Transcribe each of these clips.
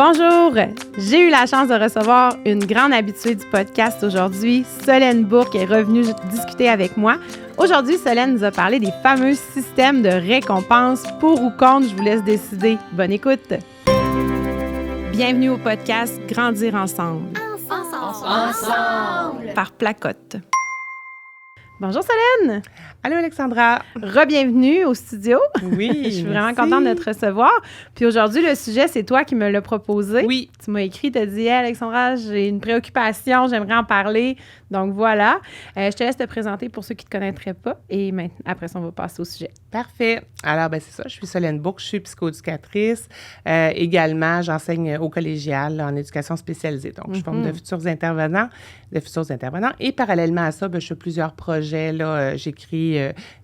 Bonjour! J'ai eu la chance de recevoir une grande habituée du podcast aujourd'hui. Solène Bourque est revenue discuter avec moi. Aujourd'hui, Solène nous a parlé des fameux systèmes de récompense. Pour ou contre, je vous laisse décider. Bonne écoute! Bienvenue au podcast Grandir ensemble. Ensemble! Par Placote. Bonjour Solène! Allô Alexandra! Re-bienvenue au studio. Oui, je suis vraiment contente de te recevoir. Puis aujourd'hui, le sujet, c'est toi qui me l'as proposé. Oui. Tu m'as écrit, tu as dit « Hey Alexandra, j'ai une préoccupation, j'aimerais en parler. » Donc voilà. Je te laisse te présenter pour ceux qui ne te connaîtraient pas. Et maintenant, après ça, on va passer au sujet. Parfait. Alors, c'est ça. Je suis Solène Bourque, je suis psychoéducatrice. Également, j'enseigne au collégial en éducation spécialisée. Donc, je forme de futurs intervenants. Et parallèlement à ça, je fais plusieurs projets. Là, j'écris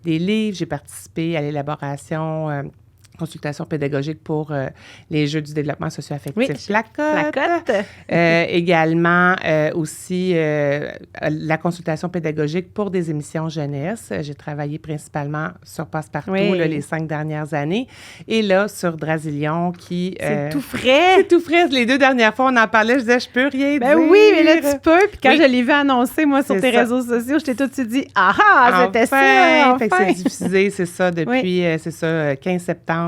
des livres, j'ai participé à l'élaboration consultation pédagogique pour les Jeux du développement socio-affectif. Placote. Également aussi la consultation pédagogique pour des émissions jeunesse. J'ai travaillé principalement sur Passe-Partout les 5 dernières années. Et là, sur Drasilion qui... c'est tout frais! C'est tout frais. Les 2 dernières fois, on en parlait, je disais, je peux rien dire. Oui, mais là, tu peux. Puis quand je l'ai vu annoncer, moi, sur tes réseaux sociaux, je t'ai tout de suite dit « Ah, c'était ça! » Fait que c'est diffusé, c'est ça, depuis, 15 septembre.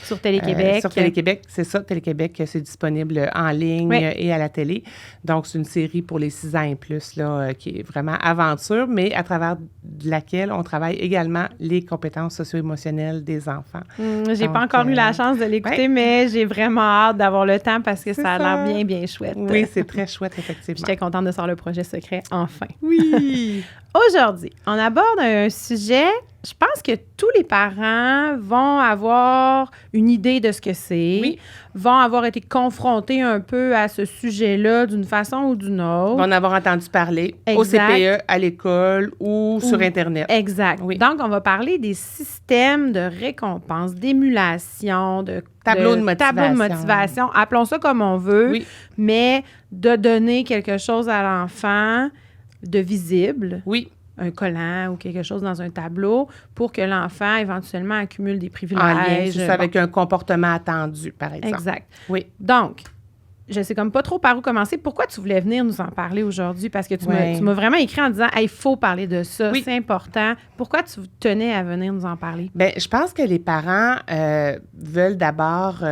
Sur Télé-Québec. Sur Télé-Québec, c'est ça. Télé-Québec, c'est disponible en ligne et à la télé. Donc, c'est une série pour les 6 ans et plus, là, qui est vraiment aventure, mais à travers laquelle on travaille également les compétences socio-émotionnelles des enfants. J'ai pas encore eu la chance de l'écouter, mais j'ai vraiment hâte d'avoir le temps parce que ça a l'air bien chouette. Oui, c'est très chouette, effectivement. J'étais contente de sortir le projet secret, enfin. Oui! Aujourd'hui, on aborde un sujet, je pense que tous les parents vont avoir une idée de ce que c'est, vont avoir été confrontés un peu à ce sujet-là d'une façon ou d'une autre. Vont en avoir entendu parler au CPE, à l'école ou sur Internet. Exact. Oui. Donc, on va parler des systèmes de récompense, d'émulation, de tableau de motivation. Appelons ça comme on veut, mais de donner quelque chose à l'enfant de visible. Oui. Un collant ou quelque chose dans un tableau pour que l'enfant, éventuellement, accumule des privilèges. En lien, c'est ça, avec un comportement attendu, par exemple. Exact. Oui. Donc, je sais comme pas trop par où commencer. Pourquoi tu voulais venir nous en parler aujourd'hui? Parce que tu m'as vraiment écrit en disant « il faut parler de ça, c'est important ». Pourquoi tu tenais à venir nous en parler? Bien, je pense que les parents veulent d'abord...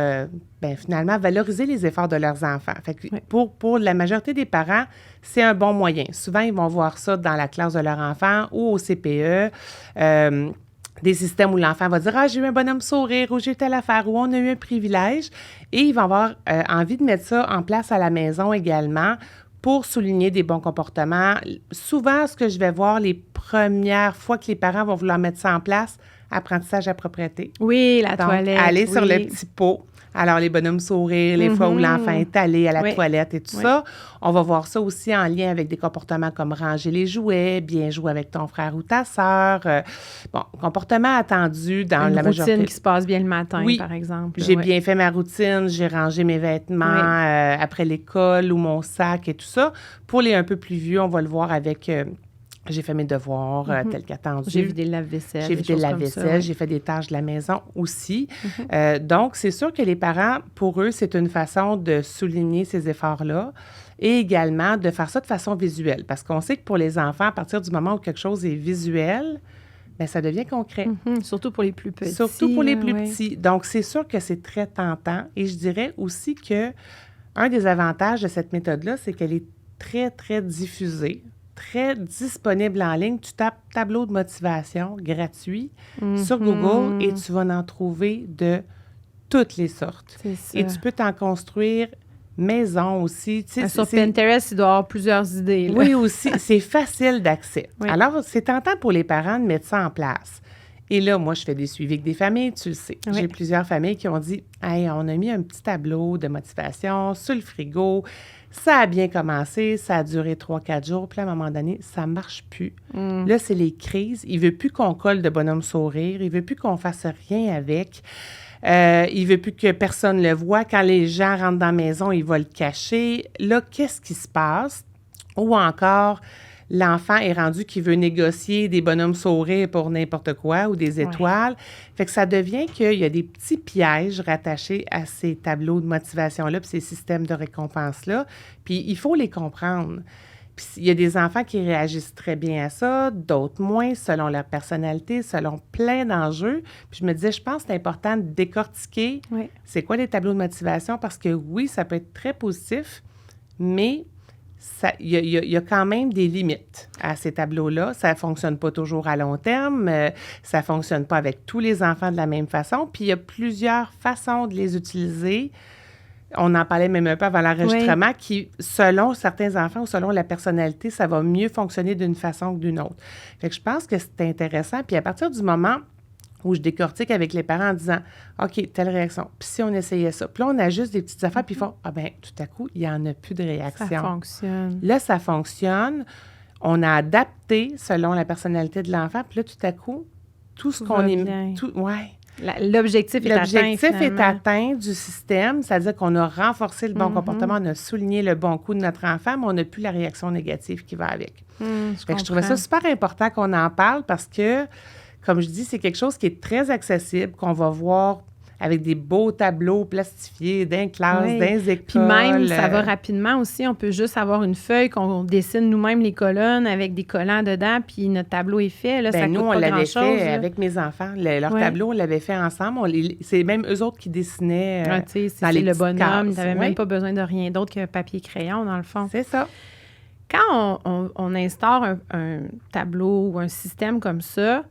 finalement, valoriser les efforts de leurs enfants. Fait que pour la majorité des parents, c'est un bon moyen. Souvent, ils vont voir ça dans la classe de leur enfant ou au CPE, des systèmes où l'enfant va dire « Ah, j'ai eu un bonhomme sourire » ou « J'ai eu telle affaire » ou « On a eu un privilège ». Et ils vont avoir envie de mettre ça en place à la maison également pour souligner des bons comportements. Souvent, ce que je vais voir les premières fois que les parents vont vouloir mettre ça en place, apprentissage à propreté. Oui, la toilette. Aller sur le petit pot. Alors, les bonhommes sourires, les fois où l'enfant est allé à la toilette et tout ça. On va voir ça aussi en lien avec des comportements comme ranger les jouets, bien jouer avec ton frère ou ta sœur. Comportement attendu dans la majorité. Une routine qui se passe bien le matin, par exemple. J'ai bien fait ma routine, j'ai rangé mes vêtements après l'école ou mon sac et tout ça. Pour les un peu plus vieux, on va le voir avec... j'ai fait mes devoirs tels qu'attendus. J'ai vidé le lave-vaisselle. J'ai fait des tâches de la maison aussi. Donc, c'est sûr que les parents, pour eux, c'est une façon de souligner ces efforts-là et également de faire ça de façon visuelle. Parce qu'on sait que pour les enfants, à partir du moment où quelque chose est visuel, bien, ça devient concret. Surtout pour les plus petits. Surtout pour les plus petits. Donc, c'est sûr que c'est très tentant. Et je dirais aussi que un des avantages de cette méthode-là, c'est qu'elle est très, très diffusée, très disponible en ligne. Tu tapes « tableau de motivation gratuit » sur Google et tu vas en trouver de toutes les sortes. C'est ça. Et tu peux t'en construire maison aussi. Tu sais, sur Pinterest, il doit y avoir plusieurs idées. Là. Oui, aussi. C'est facile d'accès. Alors, c'est tentant pour les parents de mettre ça en place. Et là, moi, je fais des suivis avec des familles, tu le sais. J'ai plusieurs familles qui ont dit « Hey, on a mis un petit tableau de motivation sur le frigo. Ça a bien commencé, ça a duré 3-4 jours. Puis à un moment donné, ça ne marche plus. Là, c'est les crises. Il ne veut plus qu'on colle de bonhomme sourire. Il ne veut plus qu'on fasse rien avec. Il ne veut plus que personne le voie. Quand les gens rentrent dans la maison, il va le cacher. Là, qu'est-ce qui se passe? Ou encore... l'enfant est rendu qu'il veut négocier des bonhommes sourires pour n'importe quoi ou des étoiles. Fait que ça devient qu'il y a des petits pièges rattachés à ces tableaux de motivation-là puis ces systèmes de récompense-là. Puis il faut les comprendre. Puis il y a des enfants qui réagissent très bien à ça, d'autres moins, selon leur personnalité, selon plein d'enjeux. Puis je me disais, je pense que c'est important de décortiquer c'est quoi les tableaux de motivation parce que oui, ça peut être très positif, mais il y a quand même des limites à ces tableaux-là. Ça ne fonctionne pas toujours à long terme. Ça ne fonctionne pas avec tous les enfants de la même façon. Puis il y a plusieurs façons de les utiliser. On en parlait même un peu avant l'enregistrement, qui, selon certains enfants ou selon la personnalité, ça va mieux fonctionner d'une façon que d'une autre. Fait que je pense que c'est intéressant. Puis à partir du moment où je décortique avec les parents en disant « OK, telle réaction. Puis si on essayait ça. » Puis là, on ajuste des petites affaires, puis ils font « Ah bien, tout à coup, il n'y en a plus de réaction. » Ça fonctionne. Là, ça fonctionne. On a adapté selon la personnalité de l'enfant. Puis là, tout à coup, tout ce qu'on est... L'objectif est atteint. L'objectif est atteint du système, c'est-à-dire qu'on a renforcé le bon comportement, on a souligné le bon coup de notre enfant, mais on n'a plus la réaction négative qui va avec. Je trouvais ça super important qu'on en parle parce que, comme je dis, c'est quelque chose qui est très accessible, qu'on va voir avec des beaux tableaux plastifiés dans les classes, dans les écoles. Puis même, ça va rapidement aussi. On peut juste avoir une feuille qu'on dessine nous-mêmes les colonnes avec des collants dedans, puis notre tableau est fait. Là, ça nous, coûte on pas l'avait grand-chose, fait avec mes enfants. Leur tableau, on l'avait fait ensemble. C'est même eux autres qui dessinaient dans les le bonhomme. cases. Ils n'avaient même pas besoin de rien d'autre que papier-crayon, dans le fond. C'est ça. Quand on instaure un tableau ou un système comme ça,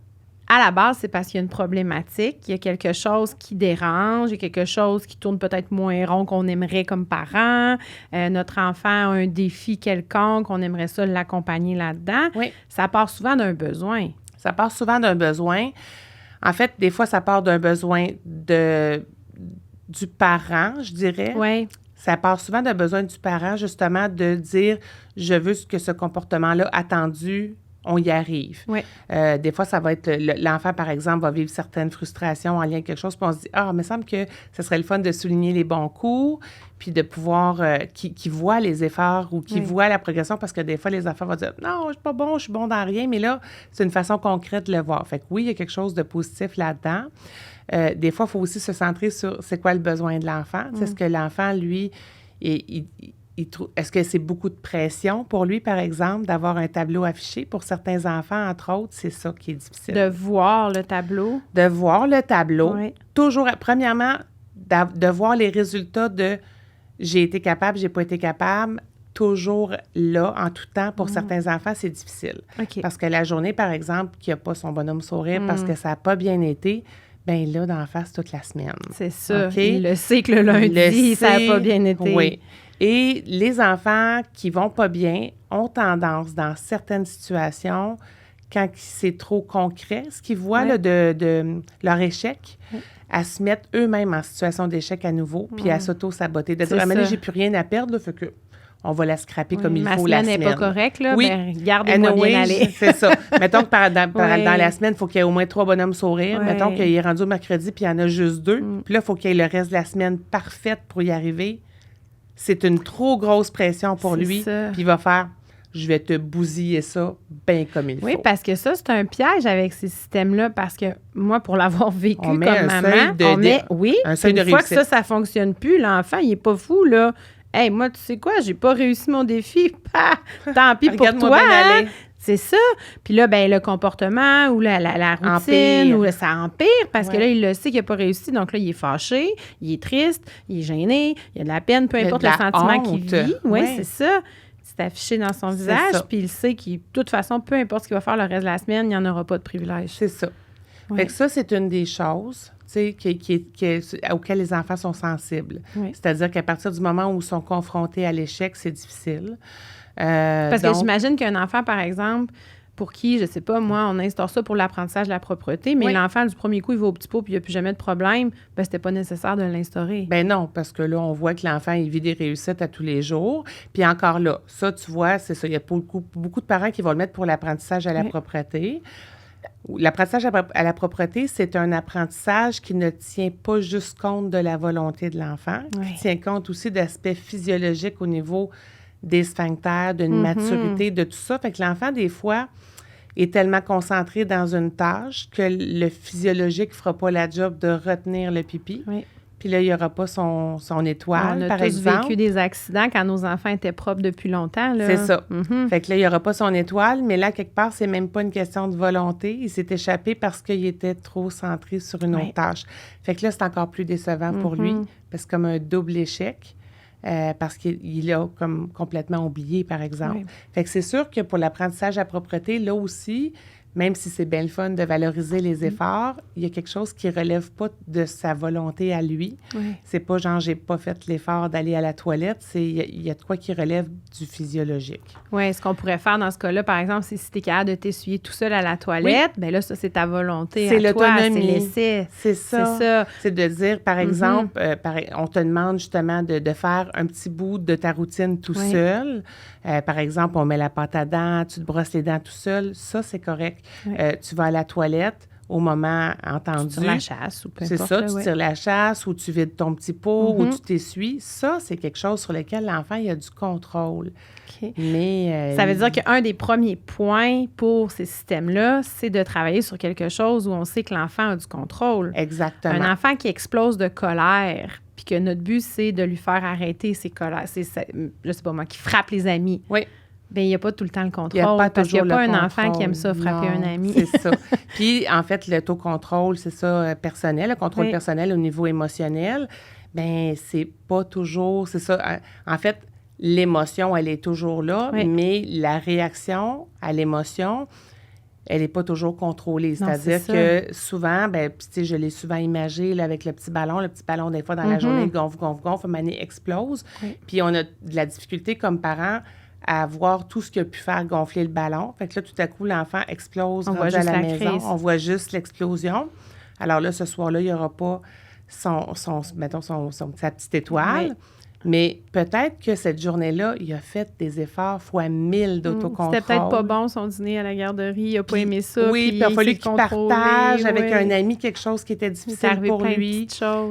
à la base, c'est parce qu'il y a une problématique, il y a quelque chose qui dérange, il y a quelque chose qui tourne peut-être moins rond qu'on aimerait comme parents. Notre enfant a un défi quelconque, on aimerait ça l'accompagner là-dedans. Oui. Ça part souvent d'un besoin. Ça part souvent d'un besoin. En fait, des fois, ça part d'un besoin du parent, je dirais. Oui. Ça part souvent d'un besoin du parent, justement, de dire « je veux que ce comportement-là attendu », on y arrive. Oui. Des fois, ça va être... L'enfant, par exemple, va vivre certaines frustrations en lien avec quelque chose, puis on se dit « Ah, il me semble que ce serait le fun de souligner les bons coups, puis de pouvoir... qui voit les efforts ou qui voit la progression, parce que des fois, les enfants vont dire « Non, je suis pas bon, je suis bon dans rien. » Mais là, c'est une façon concrète de le voir. Fait que oui, il y a quelque chose de positif là-dedans. Des fois, il faut aussi se centrer sur c'est quoi le besoin de l'enfant. C'est ce que l'enfant, lui... Est-ce que c'est beaucoup de pression pour lui, par exemple, d'avoir un tableau affiché? Pour certains enfants, entre autres, c'est ça qui est difficile. De voir le tableau. De voir le tableau. Oui. Toujours, premièrement, de voir les résultats de j'ai été capable, j'ai pas été capable. Toujours là, en tout temps, pour certains enfants, c'est difficile. Okay. Parce que la journée, par exemple, qui n'a pas son bonhomme sourire parce que ça n'a pas bien été, bien là, d'en face toute la semaine. C'est ça. Okay? Il le sait que le lundi, ça n'a pas bien été. Oui. Et les enfants qui vont pas bien ont tendance, dans certaines situations, quand c'est trop concret, ce qu'ils voient là, de leur échec, à se mettre eux-mêmes en situation d'échec à nouveau, puis à s'auto-saboter. De dire, ah, j'ai plus rien à perdre, là, fait que on va la scraper comme il faut la semaine. Ma semaine n'est pas correcte, là, oui. ben, regardez-moi bien aller. C'est ça. Mettons que dans la semaine, il faut qu'il y ait au moins 3 bonhommes sourires. Mettons qu'il est rendu au mercredi, puis il y en a juste 2. Puis là, il faut qu'il y ait le reste de la semaine parfaite pour y arriver. C'est une trop grosse pression pour lui. Puis il va faire « je vais te bousiller ça bien comme il faut ». Oui, parce que ça, c'est un piège avec ces systèmes-là, parce que moi, pour l'avoir vécu comme maman, une fois que ça fonctionne plus, l'enfant, il est pas fou, là. Hey, moi, tu sais quoi, j'ai pas réussi mon défi. Tant pis pour toi. Hein? C'est ça. Puis là, ben le comportement ou la routine, ou ça empire parce que là, il le sait qu'il n'a pas réussi. Donc là, il est fâché, il est triste, il est gêné, il y a de la peine, peu importe le sentiment qu'il vit. Oui, c'est ça. C'est affiché dans son visage. Puis il sait qu'il, de toute façon, peu importe ce qu'il va faire le reste de la semaine, il n'y en aura pas de privilège. C'est ça. Fait que ça, c'est une des choses auxquelles les enfants sont sensibles. Oui. C'est-à-dire qu'à partir du moment où ils sont confrontés à l'échec, c'est difficile. Parce que j'imagine qu'un enfant, par exemple, pour qui, je sais pas, moi, on instaure ça pour l'apprentissage de la propreté, mais l'enfant, du premier coup, il va au petit pot puis il n'y a plus jamais de problème, bien, c'était pas nécessaire de l'instaurer. Ben non, parce que là, on voit que l'enfant, il vit des réussites à tous les jours. Puis encore là, ça, tu vois, c'est ça, il y a beaucoup de parents qui vont le mettre pour l'apprentissage à la propreté. L'apprentissage à la propreté, c'est un apprentissage qui ne tient pas juste compte de la volonté de l'enfant, qui tient compte aussi d'aspects physiologiques au niveau des sphincters, d'une maturité, de tout ça. Fait que l'enfant, des fois, est tellement concentré dans une tâche que le physiologique ne fera pas la job de retenir le pipi. Oui. Puis là, il n'y aura pas son étoile, par exemple. On a tous vécu des accidents quand nos enfants étaient propres depuis longtemps. Là. C'est ça. Fait que là, il n'y aura pas son étoile, mais là, quelque part, c'est même pas une question de volonté. Il s'est échappé parce qu'il était trop centré sur une autre tâche. Fait que là, c'est encore plus décevant pour lui, parce que c'est comme un double échec, parce qu'il a comme complètement oublié, par exemple. Oui. Fait que c'est sûr que pour l'apprentissage à propreté, là aussi, même si c'est bien le fun de valoriser les efforts, il y a quelque chose qui ne relève pas de sa volonté à lui. Oui. C'est pas genre, j'ai pas fait l'effort d'aller à la toilette. Il y a de quoi qui relève du physiologique. Oui, ce qu'on pourrait faire dans ce cas-là, par exemple, c'est si tu es capable de t'essuyer tout seul à la toilette, bien là, ça, c'est ta volonté C'est à toi, l'autonomie. c'est l'essai. C'est ça. C'est de dire, par exemple, on te demande justement de faire un petit bout de ta routine tout seul. Par exemple, on met la pâte à dents, tu te brosses les dents tout seul. Ça, c'est correct. Oui. Tu vas à la toilette au moment entendu. Tu tires la chasse ou peu importe. C'est ça, tu tires la chasse ou tu vides ton petit pot ou tu t'essuies. Ça, c'est quelque chose sur lequel l'enfant, il a du contrôle. Okay. Mais, ça veut dire qu'un des premiers points pour ces systèmes-là, c'est de travailler sur quelque chose où on sait que l'enfant a du contrôle. Exactement. Un enfant qui explose de colère, puis que notre but, c'est de lui faire arrêter ses colères. Je sais pas moi, qui frappe les amis. Oui. Bien, il n'y a pas tout le temps le contrôle. Parce qu'il n'y a pas un enfant qui aime ça, frapper un ami. C'est ça. Puis, en fait, l'autocontrôle, c'est ça, personnel, le contrôle personnel au niveau émotionnel, bien, c'est pas toujours... C'est ça. En fait, l'émotion, elle est toujours là, mais la réaction à l'émotion, elle n'est pas toujours contrôlée. C'est-à-dire que souvent, bien, tu sais, je l'ai souvent imagé là, avec le petit ballon, des fois, dans la journée, gonfle, Mané explose. Oui. Puis, on a de la difficulté comme parents à voir tout ce qu'il a pu faire gonfler le ballon. Fait que là, tout à coup, l'enfant explose rendu à la maison. Crise. On voit juste l'explosion. Alors là, ce soir-là, il n'y aura pas sa petite étoile. Oui. Mais peut-être que cette journée-là, il a fait des efforts fois 1000 d'autocontrôle. C'était peut-être pas bon son dîner à la garderie, il n'a pas aimé ça. Oui, puis il a fallu qu'il partage avec un ami quelque chose qui était difficile pour lui.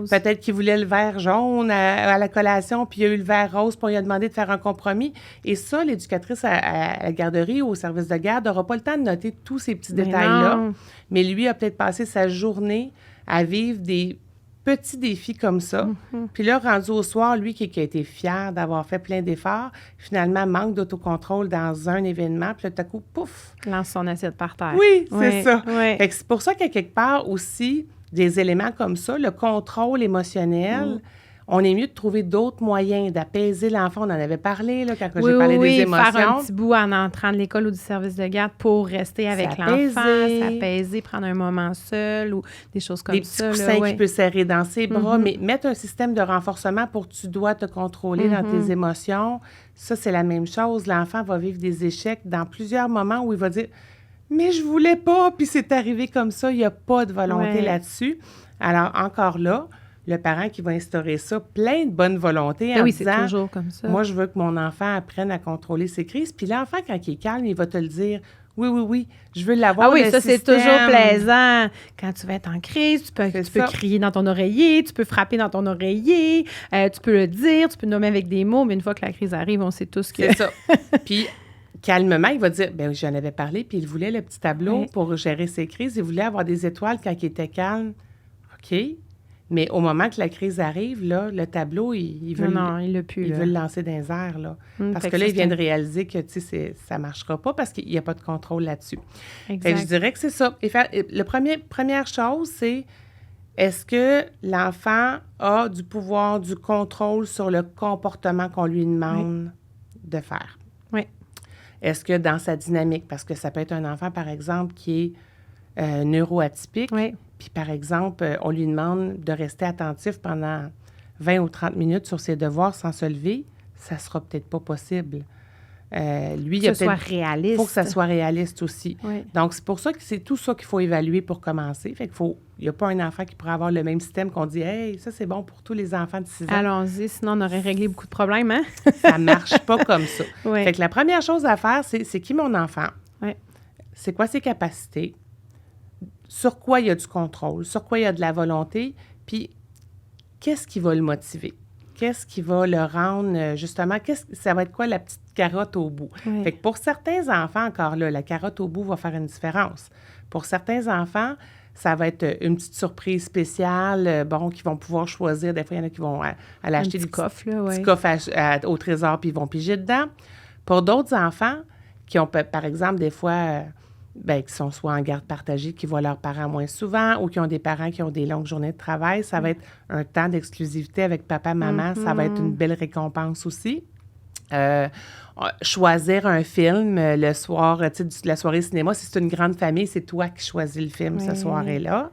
Peut-être qu'il voulait le verre jaune à la collation, puis il a eu le verre rose, puis on lui a demandé de faire un compromis. Et ça, l'éducatrice à la garderie ou au service de garde n'aura pas le temps de noter tous ces petits détails-là. Mais lui a peut-être passé sa journée à vivre des petits défis comme ça. Puis là, rendu au soir, lui qui a été fier d'avoir fait plein d'efforts, finalement, manque d'autocontrôle dans un événement, puis là, tout à coup, pouf! Lance son assiette par terre. Oui, c'est ça. Oui. Fait que c'est pour ça qu'il y a quelque part aussi des éléments comme ça, le contrôle émotionnel. On est mieux de trouver d'autres moyens d'apaiser l'enfant. On en avait parlé là, quand j'ai parlé des émotions. Faire un petit bout en entrant de l'école ou du service de garde pour rester avec l'enfant, s'apaiser, prendre un moment seul ou des choses comme ça. Des petits coussins qu'il peut serrer dans ses bras, mais mettre un système de renforcement pour que tu dois te contrôler dans tes émotions, ça, c'est la même chose. L'enfant va vivre des échecs dans plusieurs moments où il va dire « Mais je voulais pas, puis c'est arrivé comme ça. » Il n'y a pas de volonté là-dessus. Alors, encore là, le parent qui va instaurer ça, plein de bonne volonté en disant, c'est toujours comme ça. Moi, je veux que mon enfant apprenne à contrôler ses crises. Puis l'enfant, quand il est calme, il va te le dire. Oui, je veux l'avoir. Ah oui, ça, c'est toujours plaisant. Quand tu vas être en crise, tu peux crier dans ton oreiller, tu peux frapper dans ton oreiller, tu peux le dire, tu peux nommer avec des mots, mais une fois que la crise arrive, on sait tous que... C'est ça. Puis, calmement, il va dire, bien, j'en avais parlé, puis il voulait le petit tableau pour gérer ses crises. Il voulait avoir des étoiles quand il était calme. OK. Mais au moment que la crise arrive, là, le tableau, il veut le lancer dans les airs, là. Parce que là, il vient de réaliser que, tu sais, ça ne marchera pas parce qu'il n'y a pas de contrôle là-dessus. Fait que je dirais que c'est ça. Et première chose, c'est est-ce que l'enfant a du pouvoir, du contrôle sur le comportement qu'on lui demande de faire? Oui. Est-ce que dans sa dynamique, parce que ça peut être un enfant, par exemple, qui est neuroatypique, puis, par exemple, on lui demande de rester attentif pendant 20 ou 30 minutes sur ses devoirs sans se lever, ça ne sera peut-être pas possible. Lui, il faut que ça soit réaliste aussi. Oui. Donc, c'est pour ça que c'est tout ça qu'il faut évaluer pour commencer. Fait qu'il n'y a pas un enfant qui pourrait avoir le même système qu'on dit « Hey, ça, c'est bon pour tous les enfants de 6 ans. » Allons-y, sinon on aurait réglé beaucoup de problèmes, hein? Ça ne marche pas comme ça. Oui. Fait que la première chose à faire, c'est qui mon enfant? Oui. C'est quoi ses capacités? Sur quoi il y a du contrôle, sur quoi il y a de la volonté, puis qu'est-ce qui va le motiver? qu'est-ce qui va le rendre, justement, ça va être quoi la petite carotte au bout? Oui. Fait que pour certains enfants, encore là, la carotte au bout va faire une différence. Pour certains enfants, ça va être une petite surprise spéciale, qu'ils vont pouvoir choisir. Des fois, il y en a qui vont aller acheter des petits coffres au trésor puis ils vont piger dedans. Pour d'autres enfants qui ont, par exemple, des fois, qui sont soit en garde partagée, qui voient leurs parents moins souvent ou qui ont des parents qui ont des longues journées de travail, ça va être un temps d'exclusivité avec papa, maman. Ça va être une belle récompense aussi. Choisir un film le soir, tu sais, la soirée cinéma, si c'est une grande famille, c'est toi qui choisis le film cette soirée-là.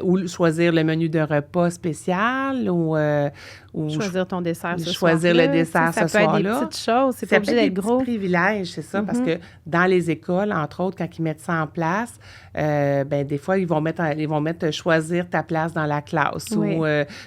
Ou choisir le menu de repas spécial ou choisir ton dessert ce choisir soir-là. le dessert ce soir-là. Ça peut être des petites choses, c'est pas obligé d'être gros. C'est des privilèges, c'est ça, parce que dans les écoles, entre autres, quand ils mettent ça en place, des fois, ils vont mettre choisir ta place dans la classe ou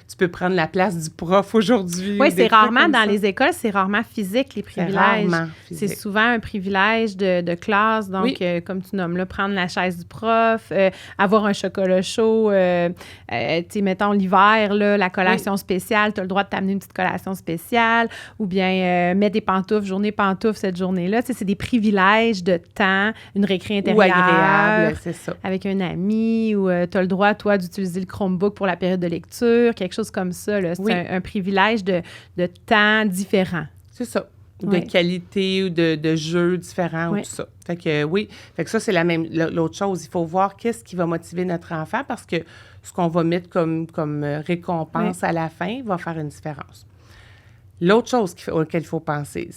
tu peux prendre la place du prof aujourd'hui. Oui, c'est rarement dans les écoles, c'est rarement physique, les privilèges. Rarement physique. C'est souvent un privilège de classe, donc comme tu nommes là, prendre la chaise du prof, avoir un chocolat chaud, mettons l'hiver, là, la collation spéciale, tu as le droit de t'amener une petite collation spéciale, ou bien mettre des pantoufles, journée pantoufles cette journée-là. Tu sais, c'est des privilèges de temps, une récré intérieure. Ou agréable, c'est ça. Avec un ami, ou tu as le droit, toi, d'utiliser le Chromebook pour la période de lecture, quelque chose comme ça. Là. C'est un privilège de temps différent. C'est ça. De qualité ou de jeux différents ou tout ça. Fait que ça, c'est l'autre chose. Il faut voir qu'est-ce qui va motiver notre enfant parce que ce qu'on va mettre comme récompense à la fin va faire une différence. L'autre chose auquel il faut penser,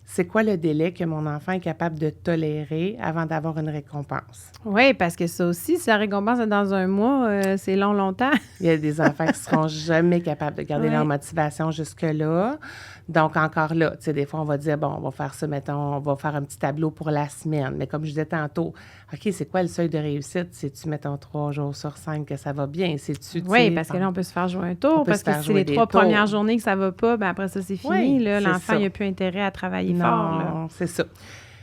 c'est quoi le délai que mon enfant est capable de tolérer avant d'avoir une récompense? Oui, parce que ça aussi, si la récompense est dans un mois, c'est longtemps. Il y a des enfants qui ne seront jamais capables de garder leur motivation jusque-là. Donc, encore là, tu sais, des fois, on va dire, on va faire ça, mettons, on va faire un petit tableau pour la semaine. Mais comme je disais tantôt, OK, c'est quoi le seuil de réussite? C'est-tu, mettons, 3 jours sur 5 que ça va bien? Oui, parce que là, on peut se faire jouer un tour. Parce que si c'est les 3 premières journées que ça va pas, après ça, c'est fini. Là, l'enfant, il n'a plus intérêt à travailler fort. Non, c'est ça.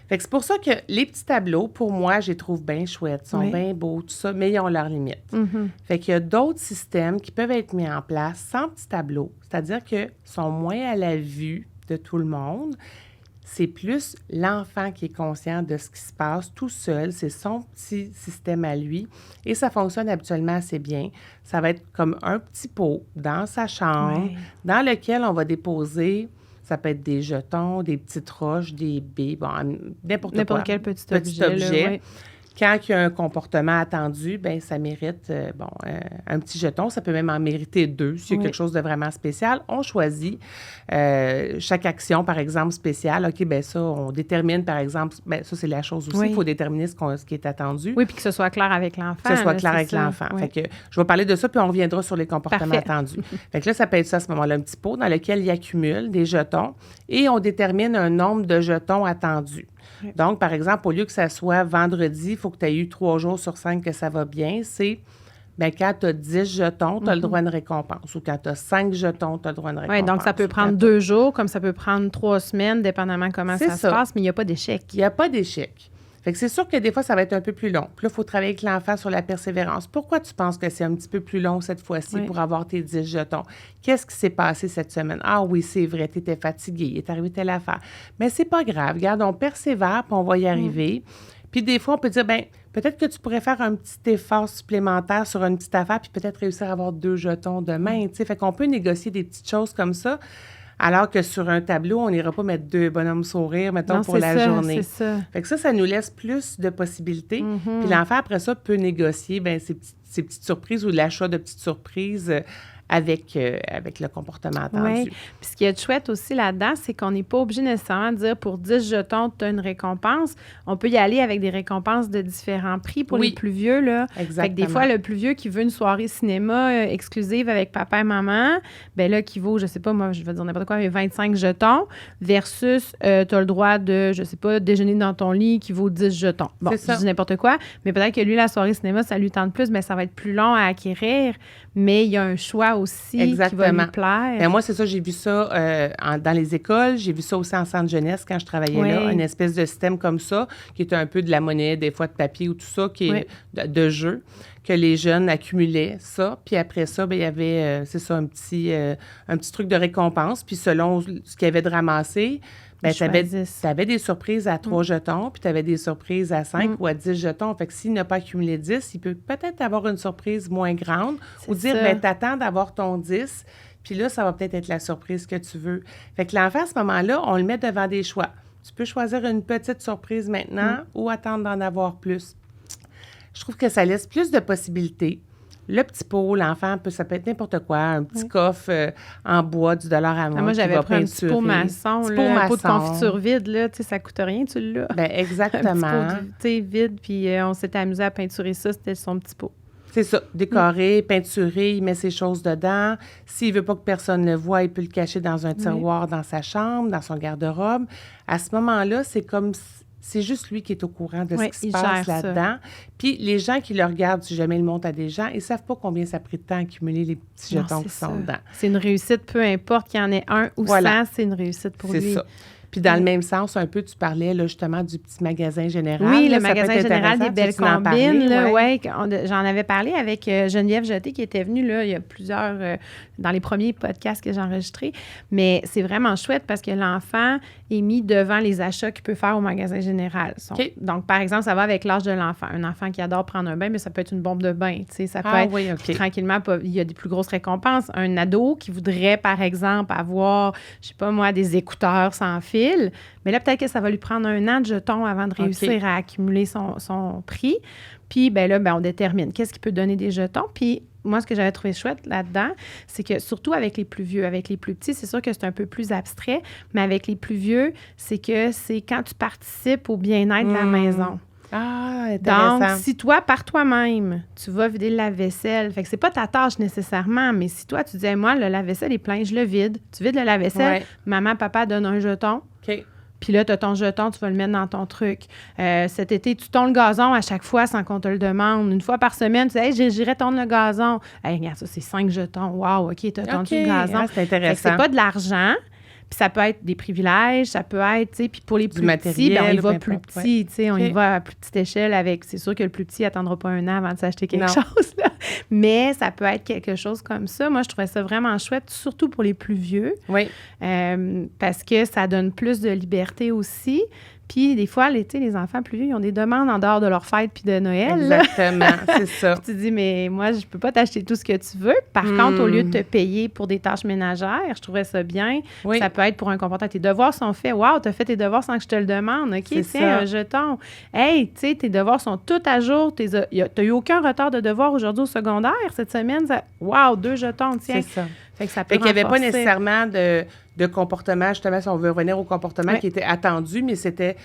Fait que c'est pour ça que les petits tableaux, pour moi, je les trouve bien chouettes, sont bien beaux, tout ça, mais ils ont leurs limites. Fait qu'il y a d'autres systèmes qui peuvent être mis en place sans petits tableaux, c'est-à-dire qu'ils sont moins à la vue de tout le monde. C'est plus l'enfant qui est conscient de ce qui se passe tout seul. C'est son petit système à lui. Et ça fonctionne habituellement assez bien. Ça va être comme un petit pot dans sa chambre dans lequel on va déposer... Ça peut être des jetons, des petites roches, des baies, n'importe quoi. Quel petit objet. Là, Quand il y a un comportement attendu, ça mérite un petit jeton. Ça peut même en mériter 2 s'il y a quelque chose de vraiment spécial. On choisit chaque action, par exemple, spéciale. OK, ça, on détermine, par exemple, ça, c'est la chose aussi. Il faut déterminer ce qui est attendu. Oui, puis que ce soit clair avec l'enfant. Que ce soit clair avec l'enfant. Fait que je vais parler de ça, puis on reviendra sur les comportements attendus. Fait que là, ça peut être ça à ce moment-là, un petit pot dans lequel il accumule des jetons et on détermine un nombre de jetons attendus. Donc, par exemple, au lieu que ça soit vendredi, il faut que tu aies eu 3 jours sur 5 que ça va bien. C'est, quand tu as 10 jetons, tu as le droit à une récompense. Ou quand tu as 5 jetons, tu as le droit à une récompense. Oui, donc ça peut prendre 2 jours, comme ça peut prendre 3 semaines, dépendamment comment ça se passe, mais il n'y a pas d'échec. Il n'y a pas d'échec. Fait que c'est sûr que des fois, ça va être un peu plus long. Puis là, il faut travailler avec l'enfant sur la persévérance. Pourquoi tu penses que c'est un petit peu plus long cette fois-ci pour avoir tes 10 jetons? Qu'est-ce qui s'est passé cette semaine? Ah oui, c'est vrai, tu étais fatigué, il est arrivé telle affaire. Mais c'est pas grave. Regarde, on persévère, puis on va y arriver. Puis des fois, on peut dire, peut-être que tu pourrais faire un petit effort supplémentaire sur une petite affaire, puis peut-être réussir à avoir 2 jetons demain. Tu sais, fait qu'on peut négocier des petites choses comme ça. Alors que sur un tableau, on n'ira pas mettre 2 bonhommes sourires, mettons, pour la journée. C'est ça. Fait que ça nous laisse plus de possibilités. Puis l'enfant, après ça, peut négocier ces petites surprises ou l'achat de petites surprises avec le comportement attendu. Oui. Puis ce qui est chouette aussi là-dedans, c'est qu'on n'est pas obligé nécessairement de dire pour 10 jetons, tu as une récompense. On peut y aller avec des récompenses de différents prix pour les plus vieux. Là. Exactement. Fait que des fois, le plus vieux qui veut une soirée cinéma exclusive avec papa et maman, là, qui vaut, je sais pas, moi, je vais dire n'importe quoi, mais 25 jetons versus tu as le droit de, je sais pas, déjeuner dans ton lit qui vaut 10 jetons. Bon, je dis n'importe quoi, mais peut-être que lui, la soirée cinéma, ça lui tente plus, mais ça va être plus long à acquérir, mais il y a un choix aussi qui va lui plaire. Bien, moi, c'est ça, j'ai vu ça dans les écoles, j'ai vu ça aussi en centre jeunesse quand je travaillais là, une espèce de système comme ça, qui est un peu de la monnaie, des fois de papier ou tout ça, qui est de jeu, que les jeunes accumulaient ça. Puis après ça, bien, il y avait, c'est ça, un petit truc de récompense. Puis selon ce qu'il y avait de ramasser, bien, tu avais des surprises à 3 jetons, puis tu avais des surprises à 5 ou à 10 jetons. Fait que s'il n'a pas accumulé 10, il peut peut-être avoir une surprise moins grande ou dire, bien, t'attends d'avoir ton 10, puis là, ça va peut-être être la surprise que tu veux. Fait que l'enfant, à ce moment-là, on le met devant des choix. Tu peux choisir une petite surprise maintenant ou attendre d'en avoir plus. Je trouve que ça laisse plus de possibilités. Le petit pot, l'enfant, ça peut être n'importe quoi, un petit coffre en bois du dollar à moi, j'avais pris un petit pot maçon, un pot de confiture vide, là, tu sais, ça coûte rien, tu l'as. Bien, exactement. Un petit pot, tu sais, vide, puis on s'était amusé à peinturer ça, c'était son petit pot. C'est ça, décorer, peinturer, il met ses choses dedans. S'il veut pas que personne le voie, il peut le cacher dans un tiroir dans sa chambre, dans son garde-robe. À ce moment-là, c'est juste lui qui est au courant de ce qui se passe là-dedans. Puis les gens qui le regardent, si jamais il montre à des gens, ils savent pas combien ça a pris de temps à accumuler les petits jetons qui sont dedans. C'est une réussite, peu importe qu'il y en ait un ou 100, c'est une réussite pour lui. C'est ça. Puis dans le même sens, un peu, tu parlais là, justement du petit magasin général. Oui, là, le magasin général des belles combines. J'en avais parlé avec Geneviève Jeté qui était venue là, il y a plusieurs, dans les premiers podcasts que j'ai enregistrés. Mais c'est vraiment chouette parce que l'enfant est mis devant les achats qu'il peut faire au magasin général. Donc, par exemple, ça va avec l'âge de l'enfant. Un enfant qui adore prendre un bain, mais ça peut être une bombe de bain. Ça peut être puis tranquillement, il y a des plus grosses récompenses. Un ado qui voudrait, par exemple, avoir, je sais pas moi, des écouteurs sans fil. Mais là, peut-être que ça va lui prendre 1 an de jetons avant de réussir à accumuler son prix. Puis, bien là, on détermine qu'est-ce qui peut donner des jetons. Puis, moi, ce que j'avais trouvé chouette là-dedans, c'est que surtout avec les plus vieux, avec les plus petits, c'est sûr que c'est un peu plus abstrait, mais avec les plus vieux, c'est que c'est quand tu participes au bien-être de la maison. Ah, intéressant. Donc, si toi, par toi-même, tu vas vider le lave-vaisselle, fait que c'est pas ta tâche nécessairement, mais si toi, tu dis, moi, le lave-vaisselle est plein, je le vide. Tu vides le lave-vaisselle, maman, papa donne un jeton. OK. Puis là, tu as ton jeton, tu vas le mettre dans ton truc. Cet été, tu tonds le gazon à chaque fois sans qu'on te le demande. Une fois par semaine, tu dis, hey, j'irai tondre le gazon. Hey, regarde, ça, c'est 5 jetons. Wow, OK, tu as tondu le gazon. Ah, c'est intéressant. C'est pas de l'argent. Puis ça peut être des privilèges, ça peut être, tu sais, puis pour les plus petits, on y va plus petit, tu sais, on y va à plus petite échelle avec, c'est sûr que le plus petit n'attendra pas 1 an avant de s'acheter quelque chose, là. Mais ça peut être quelque chose comme ça. Moi, je trouvais ça vraiment chouette, surtout pour les plus vieux. Oui. Parce que ça donne plus de liberté aussi. Puis, des fois, les enfants plus vieux, ils ont des demandes en dehors de leur fête puis de Noël. Exactement, c'est ça. Puis tu dis, mais moi, je peux pas t'acheter tout ce que tu veux. Par contre, au lieu de te payer pour des tâches ménagères, je trouvais ça bien. Oui. Ça peut être pour un comportement. Tes devoirs sont faits. Wow, tu as fait tes devoirs sans que je te le demande. OK, tiens, un jeton. Hey, tu sais, tes devoirs sont tous à jour. Tu n'as eu aucun retard de devoirs aujourd'hui au secondaire cette semaine. Wow, 2 jetons, tiens. C'est ça. Fait que ça peut qu'il n'y avait pas nécessairement de comportement, justement, si on veut revenir au comportement qui était attendu, mais c'était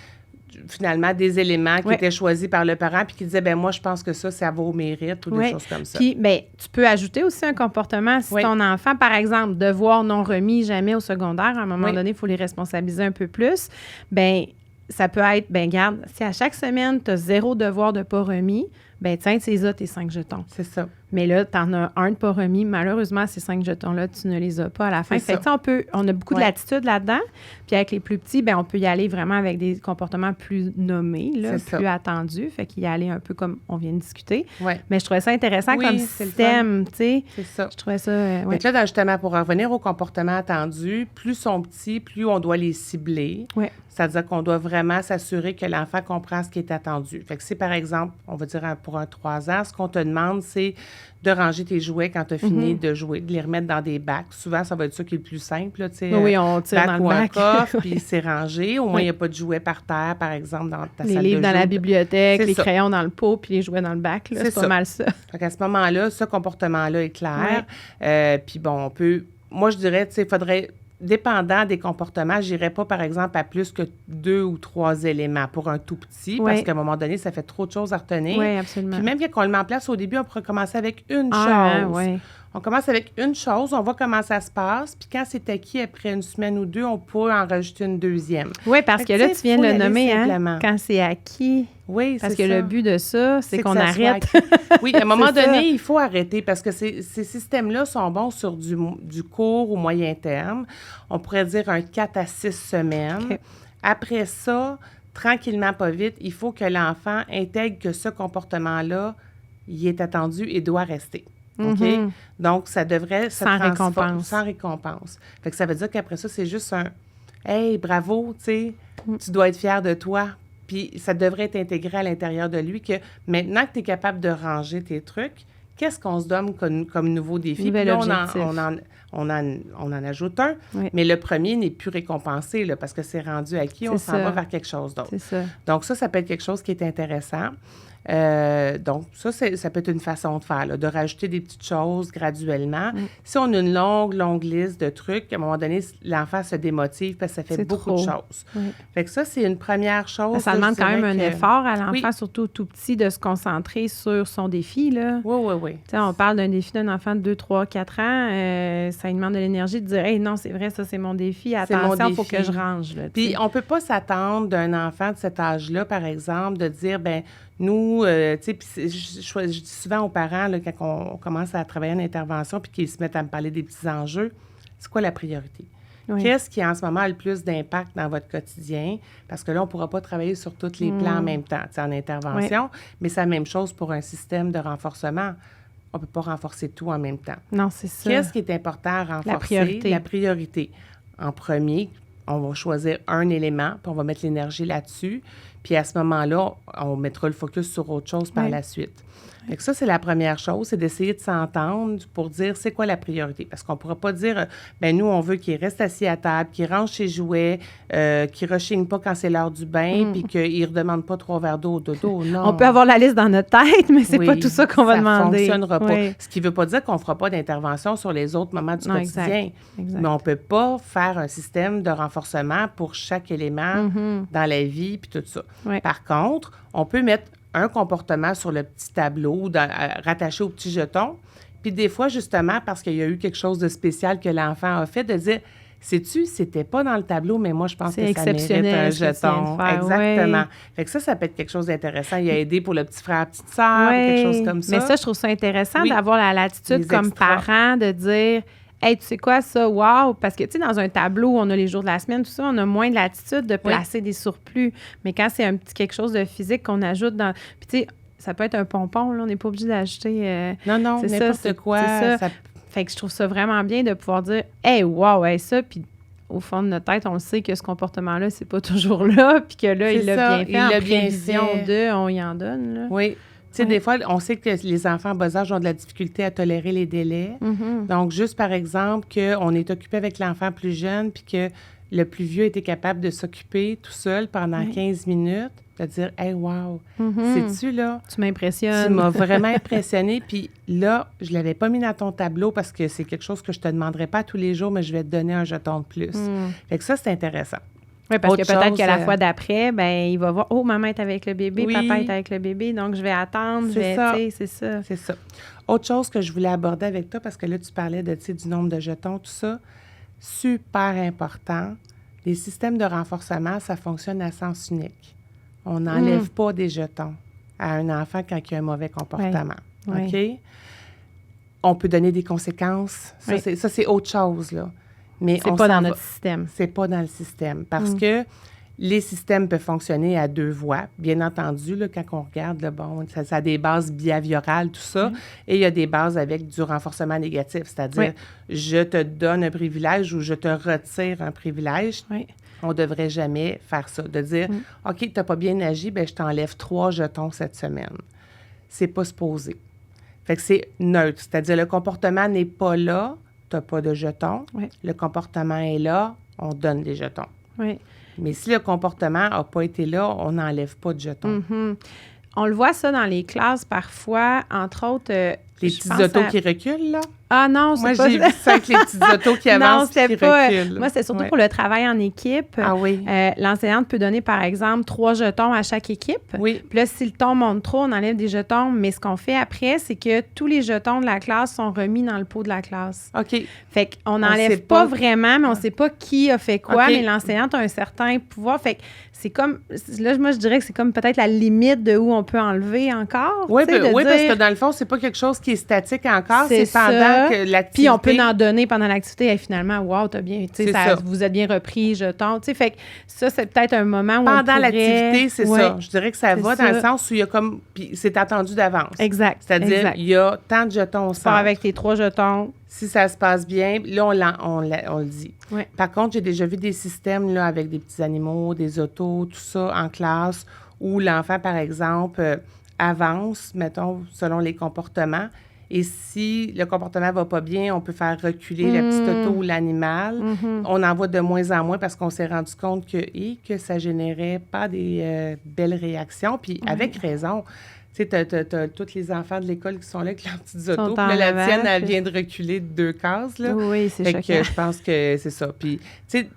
finalement des éléments qui étaient choisis par le parent puis qui disaient, ben moi, je pense que ça vaut au mérite ou des choses comme ça. Puis, bien, tu peux ajouter aussi un comportement. Si ton enfant, par exemple, devoir non remis jamais au secondaire, à un moment donné, il faut les responsabiliser un peu plus, bien, ça peut être, bien, garde, si à chaque semaine, tu as 0 devoir de pas remis, bien, tiens, c'est ça, tes 5 jetons. C'est ça. Mais là, tu en as un de pas remis. Malheureusement, ces 5 jetons-là, tu ne les as pas à la fin. Fait que, on a beaucoup de latitude là-dedans. Puis avec les plus petits, bien, on peut y aller vraiment avec des comportements plus nommés, là, plus attendus. Fait qu'il y aller un peu comme on vient de discuter. Ouais. Mais je trouvais ça intéressant comme système, tu sais. C'est ça. Je trouvais ça, Donc là, justement, pour revenir aux comportements attendus, plus ils sont petits, plus on doit les cibler. Ouais. C'est-à-dire qu'on doit vraiment s'assurer que l'enfant comprend ce qui est attendu. Fait que si, par exemple, on va dire pour un 3 ans, ce qu'on te demande, c'est de ranger tes jouets quand tu as fini de jouer, de les remettre dans des bacs. Souvent, ça va être ça qui est le plus simple, tu sais. Oui, on tire dans le bac. Coffre, puis c'est rangé. Au moins, il n'y a pas de jouets par terre, par exemple, dans ta salle de jeu. Les livres dans la bibliothèque, les crayons dans le pot, puis les jouets dans le bac. Là, c'est pas mal ça. Donc, à ce moment-là, ce comportement-là est clair. Puis bon, on peut... Moi, je dirais, tu sais, il faudrait... Dépendant des comportements, je n'irais pas, par exemple, à plus que 2 ou 3 éléments pour un tout petit, parce qu'à un moment donné, ça fait trop de choses à retenir. Oui, absolument. Puis même quand on le met en place au début, on pourrait commencer avec une chose. On commence avec une chose, on voit comment ça se passe, puis quand c'est acquis après 1 semaine ou 2, on peut en rajouter une deuxième. Oui, parce que là, tu viens de le nommer, hein, quand c'est acquis. Oui, parce que le but de ça, c'est qu'on arrête. Oui, à un moment donné, il faut arrêter parce que ces systèmes-là sont bons sur du court ou moyen terme. On pourrait dire un 4 à 6 semaines. Okay. Après ça, tranquillement, pas vite, il faut que l'enfant intègre que ce comportement-là il est attendu et doit rester. OK? Donc, ça devrait se sans récompense. Sans récompense. Fait que ça veut dire qu'après ça, c'est juste un « Hey, bravo, tu sais, tu dois être fier de toi. » Puis ça devrait être intégré à l'intérieur de lui que maintenant que tu es capable de ranger tes trucs, qu'est-ce qu'on se donne comme nouveau défi? Puis là, on en ajoute un, mais le premier n'est plus récompensé là, parce que c'est rendu acquis, on s'en va vers quelque chose d'autre. C'est ça. Donc ça peut être quelque chose qui est intéressant. Donc, ça peut être une façon de faire, là, de rajouter des petites choses graduellement. Si on a une longue liste de trucs, à un moment donné, l'enfant se démotive parce que ça fait beaucoup de choses. Fait que ça, c'est une première chose. Ça demande quand même un effort à l'enfant, surtout tout petit, de se concentrer sur son défi, là. Oui. Tu sais, on parle d'un défi d'un enfant de 2, 3, 4 ans. Ça lui demande de l'énergie de dire « Hey, non, c'est vrai, ça, c'est mon défi. Attention, il faut que je range. » Puis, on peut pas s'attendre d'un enfant de cet âge-là, par exemple, de dire « ben nous, tu sais, je dis souvent aux parents, là, quand on commence à travailler en intervention puis qu'ils se mettent à me parler des petits enjeux, c'est quoi la priorité? Qu'est-ce qui, en ce moment, a le plus d'impact dans votre quotidien? Parce que là, on ne pourra pas travailler sur tous les plans en même temps, tu sais, en intervention, mais c'est la même chose pour un système de renforcement. On ne peut pas renforcer tout en même temps. Non, c'est ça. Qu'est-ce qui est important à renforcer? La priorité. En premier, on va choisir un élément, puis on va mettre l'énergie là-dessus. Puis à ce moment-là, on mettra le focus sur autre chose par la suite. Fait que ça, c'est la première chose, c'est d'essayer de s'entendre pour dire c'est quoi la priorité. Parce qu'on ne pourra pas dire, nous, on veut qu'il reste assis à table, qu'il range ses jouets, qu'il ne rechigne pas quand c'est l'heure du bain, puis qu'il ne redemande pas 3 verres d'eau au dodo. Non. On peut avoir la liste dans notre tête, mais c'est pas tout ça qu'on va demander. Ça ne fonctionnera pas. Ce qui ne veut pas dire qu'on ne fera pas d'intervention sur les autres moments du quotidien. Exact. Mais on ne peut pas faire un système de renforcement pour chaque élément dans la vie, puis tout ça. Par contre, on peut mettre un comportement sur le petit tableau rattaché au petit jeton. Puis des fois, justement, parce qu'il y a eu quelque chose de spécial que l'enfant a fait, de dire, sais-tu, c'était pas dans le tableau, mais moi, je pense que ça mérite un jeton. Exactement. Fait que ça peut être quelque chose d'intéressant. Il a aidé pour le petit frère, petite sœur, quelque chose comme ça. Mais ça, je trouve ça intéressant d'avoir la latitude comme parent de dire... Hey, tu sais quoi, ça, wow! Parce que, tu sais, dans un tableau, on a les jours de la semaine, tout ça, on a moins de latitude de placer des surplus. Mais quand c'est un petit quelque chose de physique qu'on ajoute dans... Puis, tu sais, ça peut être un pompon, là, on n'est pas obligé d'ajouter... non, n'importe quoi. Ça. Fait que je trouve ça vraiment bien de pouvoir dire « Hey, wow, hey, ça! » Puis au fond de notre tête, on le sait que ce comportement-là, c'est pas toujours là, puis que là, il l'a bien fait. En prévision de, on y en donne, là. Oui. Tu sais, des fois, on sait que les enfants en bas âge ont de la difficulté à tolérer les délais. Donc, juste par exemple, qu'on est occupé avec l'enfant plus jeune puis que le plus vieux était capable de s'occuper tout seul pendant 15 minutes, de dire « Hey, wow! Sais-tu, là? Tu m'impressionnes. Tu m'as vraiment impressionné. Puis là, je ne l'avais pas mis dans ton tableau parce que c'est quelque chose que je ne te demanderais pas tous les jours, mais je vais te donner un jeton de plus. Fait que ça, c'est intéressant. Oui, parce que peut-être que la fois d'après, il va voir « Oh, maman est avec le bébé, papa est avec le bébé, donc je vais attendre. » C'est ça. C'est ça. Autre chose que je voulais aborder avec toi, parce que là, tu parlais du nombre de jetons, tout ça, super important. Les systèmes de renforcement, ça fonctionne à sens unique. On n'enlève pas des jetons à un enfant quand il a un mauvais comportement. OK? On peut donner des conséquences. Ça, c'est autre chose, là. Mais c'est pas dans notre système. C'est pas dans le système. Parce que les systèmes peuvent fonctionner à 2 voies. Bien entendu, là, quand on regarde, là, ça a des bases behaviorales, tout ça. Et il y a des bases avec du renforcement négatif. C'est-à-dire, je te donne un privilège ou je te retire un privilège. On ne devrait jamais faire ça. De dire, OK, tu n'as pas bien agi, je t'enlève 3 jetons cette semaine. C'est pas supposé. Fait que c'est neutre. C'est-à-dire, le comportement n'est pas là. Tu n'as pas de jetons. Le comportement est là, on donne des jetons. Mais si le comportement n'a pas été là, on n'enlève pas de jetons. On le voit ça dans les classes parfois, entre autres... les petits autos qui reculent, là? Ah non, c'est pas... Moi, j'ai vu ça avec les petits autos qui avancent et qui reculent. Moi, c'est surtout pour le travail en équipe. Ah oui. L'enseignante peut donner, par exemple, 3 jetons à chaque équipe. Oui. Puis là, si le ton monte trop, on enlève des jetons. Mais ce qu'on fait après, c'est que tous les jetons de la classe sont remis dans le pot de la classe. OK. Fait qu'on n'enlève pas vraiment, mais on ne sait pas qui a fait quoi. Mais l'enseignante a un certain pouvoir. Fait que c'est comme... Là, moi, je dirais que c'est comme peut-être la limite de où on peut enlever encore. Oui, parce que dans le fond, c'est pas quelque chose qui est statique encore. C'est pendant ça. Que l'activité... Puis on peut en donner pendant l'activité et finalement, wow, t'as bien, tu sais, vous êtes bien repris, jetons. Tu sais, fait que ça, c'est peut-être un moment où pendant l'activité, c'est ça. Je dirais que ça va dans le sens où il y a comme... Puis c'est attendu d'avance. Exact. C'est-à-dire, il y a tant de jetons au centre. Avec tes 3 jetons. Si ça se passe bien, là, on le dit. Ouais. Par contre, j'ai déjà vu des systèmes là, avec des petits animaux, des autos, tout ça en classe, où l'enfant, par exemple, avance, mettons, selon les comportements. Et si le comportement ne va pas bien, on peut faire reculer la petite auto ou l'animal. On en voit de moins en moins parce qu'on s'est rendu compte que ça générait pas des belles réactions. Puis avec raison. Tu sais, t'as tous les enfants de l'école qui sont là avec leurs petites autos. Puis là, la tienne, elle vient de reculer de 2 cases. Là. Oui, c'est choquant. Que je pense que c'est ça. Puis, tu sais,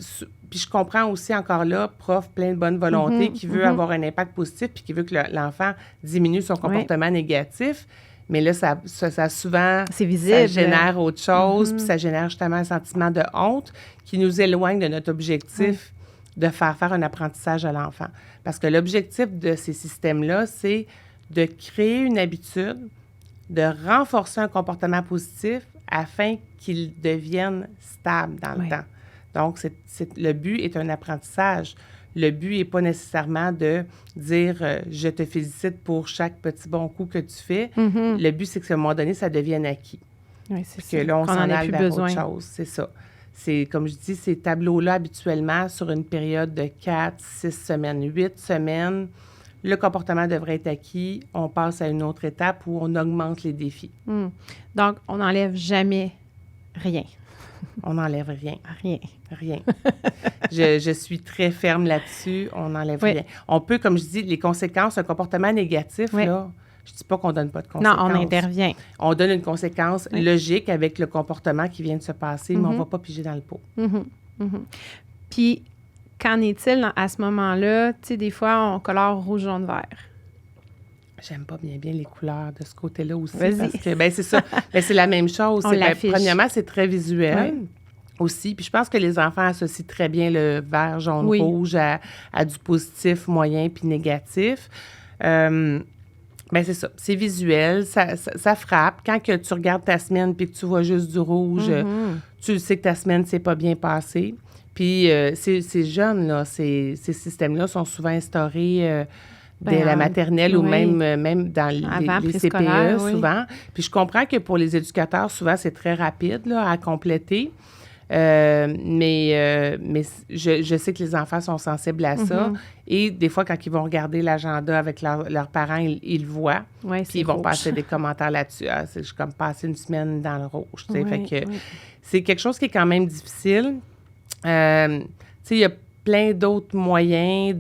puis je comprends aussi encore là, prof plein de bonne volonté qui veut avoir un impact positif puis qui veut que l'enfant diminue son comportement négatif. Mais là, ça souvent, c'est visible. Ça génère autre chose, puis ça génère justement un sentiment de honte qui nous éloigne de notre objectif de faire un apprentissage à l'enfant. Parce que l'objectif de ces systèmes-là, c'est de créer une habitude, de renforcer un comportement positif afin qu'il devienne stable dans le temps. Donc, le but est un apprentissage. Le but n'est pas nécessairement de dire je te félicite pour chaque petit bon coup que tu fais. Le but, c'est qu'à un moment donné, ça devienne acquis. Oui, c'est ça. Que là, on s'en aille vers autre chose. C'est ça. C'est, comme je dis, ces tableaux-là, habituellement, sur une période de 4, 6 semaines, 8 semaines, le comportement devrait être acquis. On passe à une autre étape où on augmente les défis. Donc, on n'enlève jamais rien. On n'enlève rien. Rien. Je suis très ferme là-dessus. On n'enlève rien. On peut, comme je dis, les conséquences, un comportement négatif, là, je ne dis pas qu'on ne donne pas de conséquences. Non, on intervient. On donne une conséquence logique avec le comportement qui vient de se passer, mais on ne va pas piger dans le pot. Puis, qu'en est-il à ce moment-là? Tu sais, des fois, on colore rouge, jaune, vert. J'aime pas bien les couleurs de ce côté-là aussi. Vas-y. Parce que, c'est ça. C'est la même chose. Premièrement, c'est très visuel aussi. Puis je pense que les enfants associent très bien le vert, jaune, rouge à du positif, moyen puis négatif. C'est ça. C'est visuel. Ça frappe. Quand que tu regardes ta semaine puis que tu vois juste du rouge, tu sais que ta semaine s'est pas bien passée. Puis ces jeunes, là, ces systèmes-là sont souvent instaurés dès la maternelle ou même dans les CPE, souvent. Puis je comprends que pour les éducateurs, souvent, c'est très rapide là, à compléter. Mais je sais que les enfants sont sensibles à ça. Et des fois, quand ils vont regarder l'agenda avec leurs parents, ils le voient. Puis ils vont passer des commentaires là-dessus. Ah, je suis comme passé une semaine dans le rouge. Fait que c'est quelque chose qui est quand même difficile. Tu sais, il y a plein d'autres moyens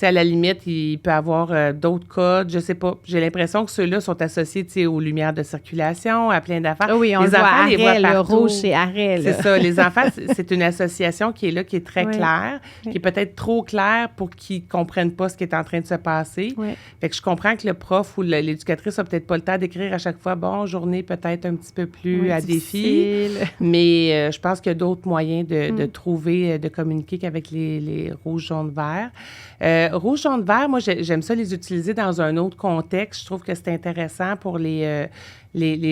à la limite, il peut y avoir d'autres codes, je sais pas. J'ai l'impression que ceux-là sont associés, aux lumières de circulation, à plein d'affaires. Oui, on les enfants, arrêt, les voient partout. Le rouge, c'est arrêt. Là. C'est ça. Les enfants, c'est une association qui est là, qui est très claire, qui est peut-être trop claire pour qu'ils comprennent pas ce qui est en train de se passer. Fait que je comprends que le prof ou l'éducatrice a peut-être pas le temps d'écrire à chaque fois, bon, journée peut-être un petit peu plus à défi. Mais je pense qu'il y a d'autres moyens de trouver, de communiquer qu'avec les rouges, jaunes, verts. Rouge, jaune, vert, moi, j'aime ça les utiliser dans un autre contexte. Je trouve que c'est intéressant pour les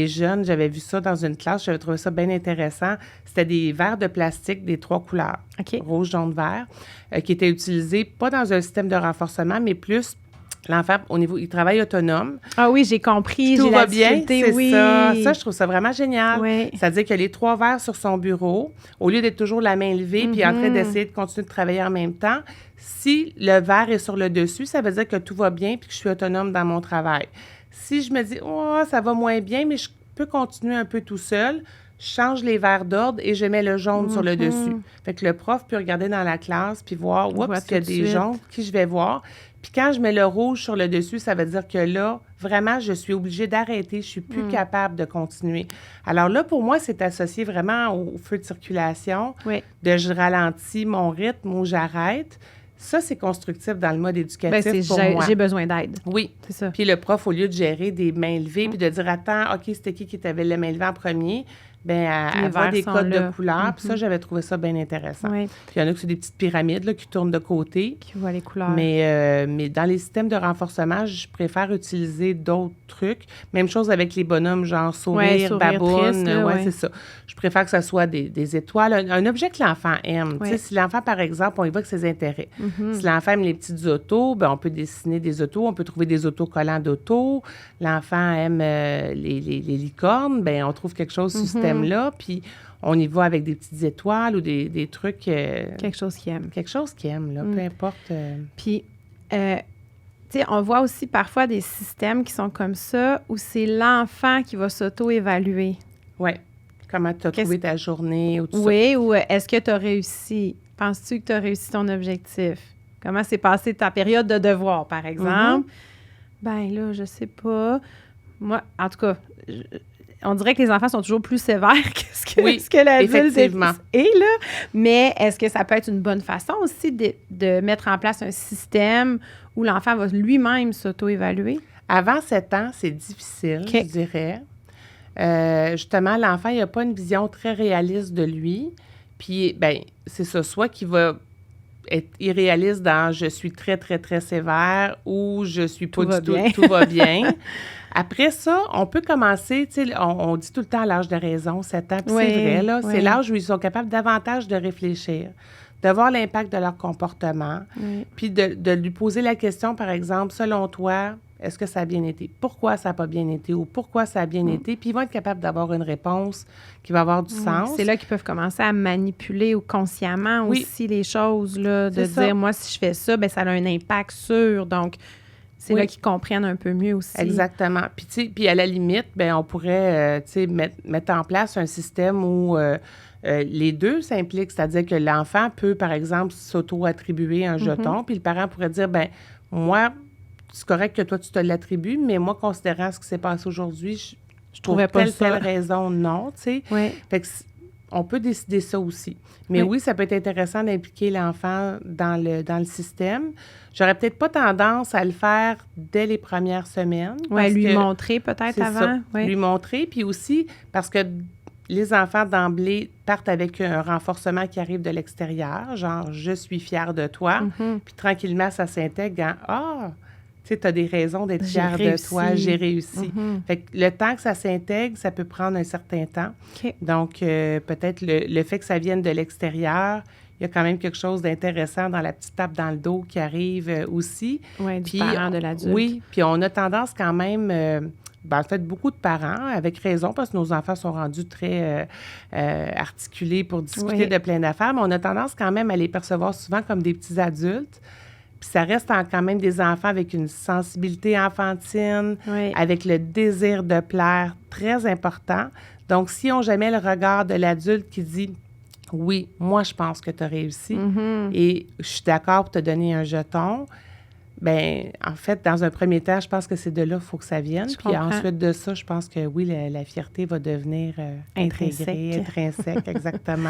jeunes. J'avais vu ça dans une classe. J'avais trouvé ça bien intéressant. C'était des verres de plastique des 3 couleurs. Rouge, jaune, vert, qui étaient utilisés pas dans un système de renforcement, mais plus l'enfant, au niveau, il travaille autonome. Ah oui, j'ai compris. Tout va bien, c'est ça. Ça, je trouve ça vraiment génial. C'est-à-dire qu'il y a les 3 verres sur son bureau, au lieu d'être toujours la main levée puis en train d'essayer de continuer de travailler en même temps. Si le verre est sur le dessus, ça veut dire que tout va bien puis que je suis autonome dans mon travail. Si je me dis, oh, ça va moins bien, mais je peux continuer un peu tout seul, je change les verres d'ordre et je mets le jaune sur le dessus. Fait que le prof peut regarder dans la classe puis voir, oups, il y a des jaunes qui je vais voir. Puis quand je mets le rouge sur le dessus, ça veut dire que là, vraiment, je suis obligée d'arrêter. Je suis plus capable de continuer. Alors là, pour moi, c'est associé vraiment au feu de circulation, de je ralentis mon rythme ou j'arrête. Ça, c'est constructif dans le mode éducatif pour moi. J'ai besoin d'aide. Oui. C'est ça. Puis le prof, au lieu de gérer des mains levées puis de dire, attends, OK, c'était qui avait les mains levées en premier? elle voit des codes de couleurs. Puis ça, Mm-hmm. j'avais trouvé ça bien intéressant. Oui. Puis il y en a qui sont des petites pyramides là, qui tournent de côté. Qui voit les couleurs. Mais dans les systèmes de renforcement, je préfère utiliser d'autres trucs. Même chose avec les bonhommes, genre sourire baboune. C'est ça. Je préfère que ce soit des étoiles. Un objet que l'enfant aime. Ouais. Si l'enfant, par exemple, on y va avec ses intérêts. Mm-hmm. Si l'enfant aime les petites autos, on peut dessiner des autos. On peut trouver des autocollants d'auto. L'enfant aime les licornes. On trouve quelque chose sur ce thème-là. Puis on y va avec des petites étoiles ou des trucs... quelque chose qu'il aime. Quelque chose qu'il aime, là, peu importe. Puis, tu sais, on voit aussi parfois des systèmes qui sont comme ça, où c'est l'enfant qui va s'auto-évaluer. Oui. Comment tu as trouvé ta journée ou tout ça. Oui, ou est-ce que tu as réussi? Penses-tu que tu as réussi ton objectif? Comment s'est passée ta période de devoir, par exemple? Là, je sais pas. Moi, en tout cas... on dirait que les enfants sont toujours plus sévères que ce que l'adulte effectivement. est, là. Mais est-ce que ça peut être une bonne façon aussi de mettre en place un système où l'enfant va lui-même s'auto-évaluer? Avant 7 ans, c'est difficile, je dirais. Justement, l'enfant, il n'a pas une vision très réaliste de lui. Puis, c'est ça, soit qu'il va être irréaliste dans « je suis très, très, très sévère » ou « je suis pas du tout, tout va bien ». Après ça, on peut commencer, tu sais, on dit tout le temps l'âge de raison, 7 ans, puis c'est vrai, là, c'est l'âge où ils sont capables davantage de réfléchir, de voir l'impact de leur comportement, puis de lui poser la question, par exemple, selon toi, est-ce que ça a bien été? Pourquoi ça n'a pas bien été? Ou pourquoi ça a bien été? Puis ils vont être capables d'avoir une réponse qui va avoir du sens. C'est là qu'ils peuvent commencer à manipuler ou consciemment aussi les choses, là, de dire, moi, si je fais ça, ça a un impact sur, donc... C'est là qu'ils comprennent un peu mieux aussi. Exactement. Puis à la limite, on pourrait mettre en place un système où les deux s'impliquent, c'est-à-dire que l'enfant peut, par exemple, s'auto-attribuer un jeton, puis le parent pourrait dire, moi, c'est correct que toi, tu te l'attribues, mais moi, considérant ce qui s'est passé aujourd'hui, je trouvais pas telle raison, non, tu sais. Oui. Fait que on peut décider ça aussi. Mais oui, ça peut être intéressant d'impliquer l'enfant dans le système. J'aurais peut-être pas tendance à le faire dès les premières semaines. Oui, lui montrer peut-être avant. Ça, lui montrer. Puis aussi, parce que les enfants d'emblée partent avec un renforcement qui arrive de l'extérieur, genre « je suis fière de toi ». Puis tranquillement, ça s'intègre en « tu sais, tu as des raisons d'être fière de toi, j'ai réussi ». Fait que le temps que ça s'intègre, ça peut prendre un certain temps. Donc, peut-être le fait que ça vienne de l'extérieur, il y a quand même quelque chose d'intéressant dans la petite tape dans le dos qui arrive aussi. Oui, du parent, de l'adulte. Oui, puis on a tendance quand même... en fait, beaucoup de parents, avec raison, parce que nos enfants sont rendus très articulés pour discuter de plein d'affaires, mais on a tendance quand même à les percevoir souvent comme des petits adultes. Puis ça reste quand même des enfants avec une sensibilité enfantine, avec le désir de plaire très important. Donc, si on jamais le regard de l'adulte qui dit « Oui, moi, je pense que tu as réussi et je suis d'accord pour te donner un jeton », en fait, dans un premier temps, je pense que c'est de là qu'il faut que ça vienne. Puis ensuite de ça, je pense que oui, la fierté va devenir intrinsèque, exactement.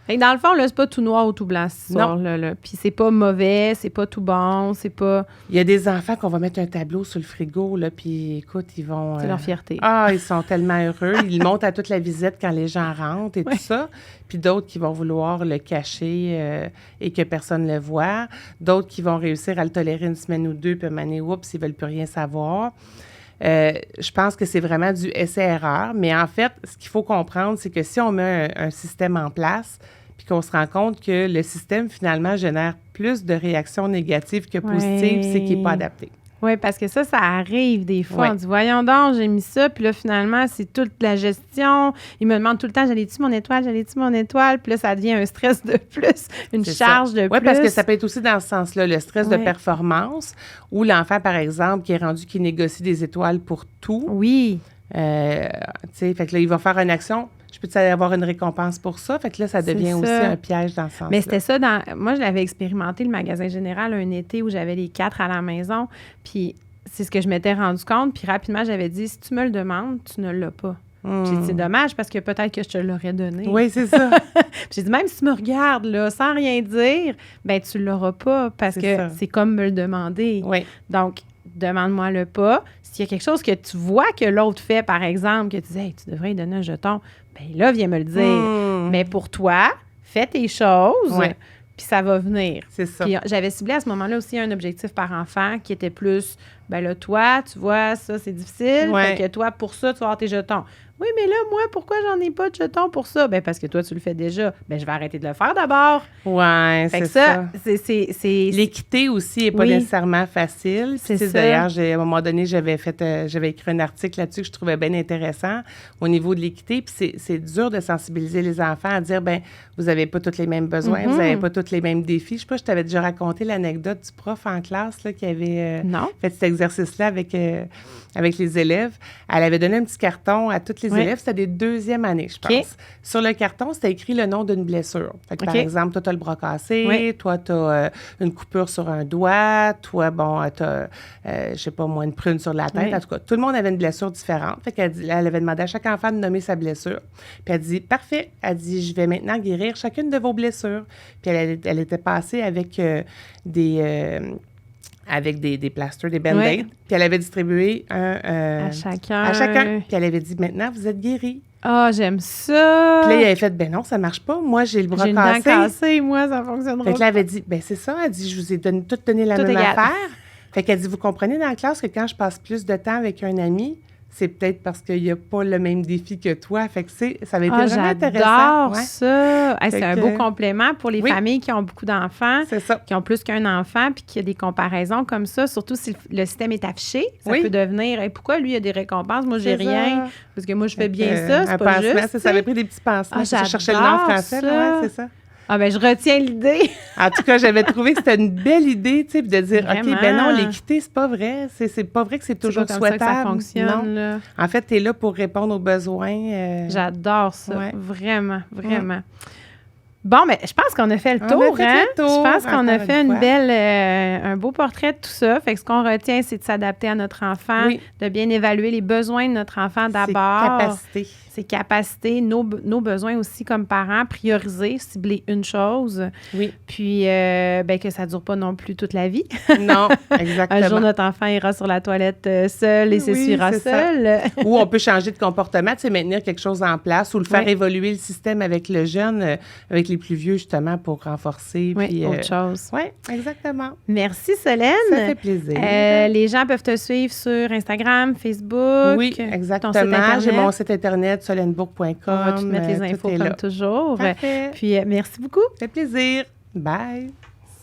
Fait que dans le fond, là, c'est pas tout noir ou tout blanc, ce soir-là. Puis c'est pas mauvais, c'est pas tout bon, c'est pas... Il y a des enfants qu'on va mettre un tableau sur le frigo, là, puis écoute, ils vont... C'est leur fierté. Ils sont tellement heureux. Ils montent à toute la visite quand les gens rentrent et tout ça. Puis d'autres qui vont vouloir le cacher et que personne ne le voit. D'autres qui vont réussir à le tolérer une semaine ou deux, puis à un moment donné, oups, ils ne veulent plus rien savoir. Je pense que c'est vraiment du essai-erreur. Mais en fait, ce qu'il faut comprendre, c'est que si on met un système en place, puis qu'on se rend compte que le système, finalement, génère plus de réactions négatives que positives, c'est qu'il n'est pas adapté. Oui, parce que ça arrive des fois. On dit, voyons donc, j'ai mis ça, puis là, finalement, c'est toute la gestion. Il me demande tout le temps, j'allais-tu mon étoile? Puis là, ça devient un stress de plus, une charge de plus. Oui, parce que ça peut être aussi dans ce sens-là, le stress de performance, ou l'enfant, par exemple, qui est rendu, qui négocie des étoiles pour tout. Oui. Tu sais, fait que là, il va faire une action. Je peux avoir une récompense pour ça? Fait que là, ça devient aussi un piège dans ce sens-là. Mais c'était ça, moi, je l'avais expérimenté, le magasin général, un été où j'avais les 4 à la maison, puis c'est ce que je m'étais rendu compte, puis rapidement, j'avais dit, si tu me le demandes, tu ne l'as pas. J'ai dit, c'est dommage, parce que peut-être que je te l'aurais donné. Oui, c'est ça. J'ai dit, même si tu me regardes, là, sans rien dire, tu ne l'auras pas, parce que c'est comme me le demander. Oui. Donc, demande-moi-le pas. S'il y a quelque chose que tu vois que l'autre fait, par exemple, que tu dis, hey, tu devrais lui donner un jeton, bien là, viens me le dire. Mais pour toi, fais tes choses, puis ça va venir. C'est ça. Puis j'avais ciblé à ce moment-là aussi un objectif par enfant qui était plus, ben là, toi, tu vois, ça, c'est difficile. Fait que toi, pour ça, tu vas avoir tes jetons. Oui, mais là, moi, pourquoi j'en ai pas de jetons pour ça? Ben parce que toi, tu le fais déjà. Ben je vais arrêter de le faire d'abord. Oui, c'est ça. C'est l'équité aussi n'est pas nécessairement facile. C'est ça. D'ailleurs, à un moment donné, j'avais écrit un article là-dessus que je trouvais bien intéressant au niveau de l'équité. Puis c'est dur de sensibiliser les enfants à dire, ben vous n'avez pas tous les mêmes besoins, vous n'avez pas tous les mêmes défis. Je sais pas, je t'avais déjà raconté l'anecdote du prof en classe là, qui avait fait cet exercice-là avec les élèves. Elle avait donné un petit carton à toutes les élèves. C'était des deuxièmes années, je pense. Sur le carton, c'était écrit le nom d'une blessure. Fait que, par exemple, toi, tu as le bras cassé, toi, tu as une coupure sur un doigt, toi, bon, tu as, je sais pas moi, une prune sur la tête. En tout cas, tout le monde avait une blessure différente. Fait qu'elle avait demandé à chaque enfant de nommer sa blessure. Puis elle dit, parfait. Elle dit, je vais maintenant guérir chacune de vos blessures. Puis elle était passée avec des plasters, des band-aids. Puis elle avait distribué à chacun. Puis elle avait dit, maintenant, vous êtes guéris. Ah, j'aime ça! Puis là, il avait fait, ben non, ça marche pas. Moi, j'ai le bras cassé. J'ai une dent cassée, moi, ça fonctionne pas. Fait que là, elle avait dit, ben c'est ça. Elle dit, je vous ai tout donné la même affaire. Fait qu'elle dit, vous comprenez dans la classe que quand je passe plus de temps avec un ami, c'est peut-être parce qu'il n'y a pas le même défi que toi. Fait que ça avait été vraiment intéressant. J'adore ça! Hey, c'est un beau complément pour les familles qui ont beaucoup d'enfants, qui ont plus qu'un enfant, puis qu'il y a des comparaisons comme ça, surtout si le système est affiché. Ça peut devenir, hey, pourquoi lui, il a des récompenses? Moi, j'ai rien. Parce que moi, je fais bien ça, c'est pas juste. Ça avait pris des petits pansements. Je cherchais le nom français. C'est ça. Ah, ben je retiens l'idée. En tout cas, j'avais trouvé que c'était une belle idée, tu sais, de dire, vraiment? OK, ben non, l'équité, c'est pas vrai. C'est pas vrai que c'est toujours souhaitable. Ça fonctionne, non. Là. En fait, tu es là pour répondre aux besoins. J'adore ça. Vraiment, vraiment. Bon, mais je pense qu'on a fait le tour, Je pense qu'on a fait un beau portrait de tout ça. Fait que ce qu'on retient, c'est de s'adapter à notre enfant, de bien évaluer les besoins de notre enfant d'abord. Ses capacités, nos besoins aussi comme parents, prioriser, cibler une chose. Puis, que ça ne dure pas non plus toute la vie. Non, exactement. Un jour, notre enfant ira sur la toilette seul et s'essuiera seul. Ou on peut changer de comportement, tu sais, maintenir quelque chose en place ou le faire évoluer le système avec le jeune, avec les plus vieux, justement, pour renforcer. Oui, autre chose. Oui, exactement. Merci, Solène. Ça fait plaisir. Les gens peuvent te suivre sur Instagram, Facebook. Oui, exactement. J'ai mon site Internet, solenebourg.com. On va tout mettre les infos comme toujours. Parfait. Puis, merci beaucoup. Ça fait plaisir. Bye.